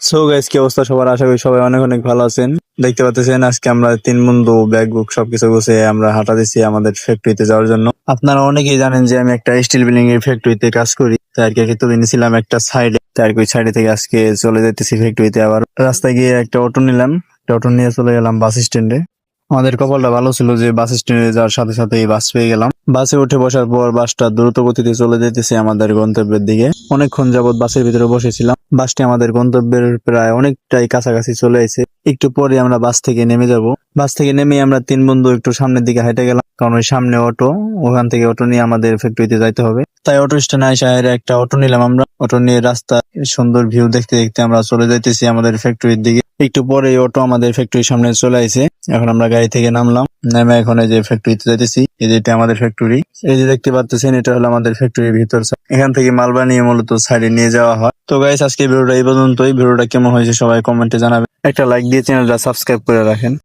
So guys, কি অবস্থা সবার? আশা করি সবাই অনেক অনেক ভালো আছেন। দেখতে পাচ্ছেন আজকে আমরা তিন বন্ধু ব্যাগ বুক সবকিছু গুছিয়ে আমরা হাঁটা দিচ্ছি আমাদের ফ্যাক্টরিতে যাওয়ার জন্য। আপনারা অনেকেই জানেন যে আমি একটা স্টিল বিল্ডিং এর ফ্যাক্টরিতে কাজ করি। তাই আর কি এতদিন ছিলাম একটা সাইডে, তাই আর কি ওই সাইডে থেকে আজকে চলে যাইতেছি ফ্যাক্টরিতে। আবার রাস্তায় গিয়ে একটা অটো নিলাম, একটা অটো নিয়ে চলে গেলাম বাস স্ট্যান্ডে। আমাদের কপালটা ভালো ছিল যে বাস স্ট্যান্ডে যাওয়ার সাথে সাথে বাস পেয়ে গেলাম। বাসে উঠে বসার পর বাসটা দ্রুত গতিতে চলে যেতেছে আমাদের গন্তব্যের দিকে। অনেকক্ষণ যাবত বাসের ভিতরে বসেছিলাম। বাসটি আমাদের গন্তব্যের প্রায় অনেকটাই কাছাকাছি চলে এসেছে। একটু পরে আমরা বাস থেকে নেমে যাব। বাস থেকে নেমে আমরা তিন বন্ধু একটু সামনের দিকে হেঁটে গেলাম, কারণ ওই সামনে অটো, ওখান থেকে অটো নিয়ে আমাদের ফ্যাক্টরিতে যাইতে হবে। তাই অটো স্ট্যান্ডে এসে একটা অটো নিলাম আমরা। অটো নিয়ে রাস্তা সুন্দর ভিউ দেখতে দেখতে আমরা চলে যাইতেছি আমাদের ফ্যাক্টরির দিকে। একটু পরে অটো আমাদের ফ্যাক্টরির সামনে চলে আসে। এখন আমরা গাড়ি থেকে নামলাম, নেমে এখন এই যে ফ্যাক্টরিতে যাইতেছি। এই যে এটা আমাদের ফ্যাক্টরি, এই যে দেখতে পাচ্ছেন এটা হলো আমাদের ফ্যাক্টরির ভিতর। এখান থেকে মাল বানিয়ে মূলত সাইডে নিয়ে যাওয়া হয়। তো গাইস, আজকে ভিডিওটা এই পর্যন্তই। ভিডিওটা কেমন হয়েছে সবাই কমেন্টে জানাবেন। একটা লাইক দিয়ে চ্যানেলটা সাবস্ক্রাইব করে রাখেন।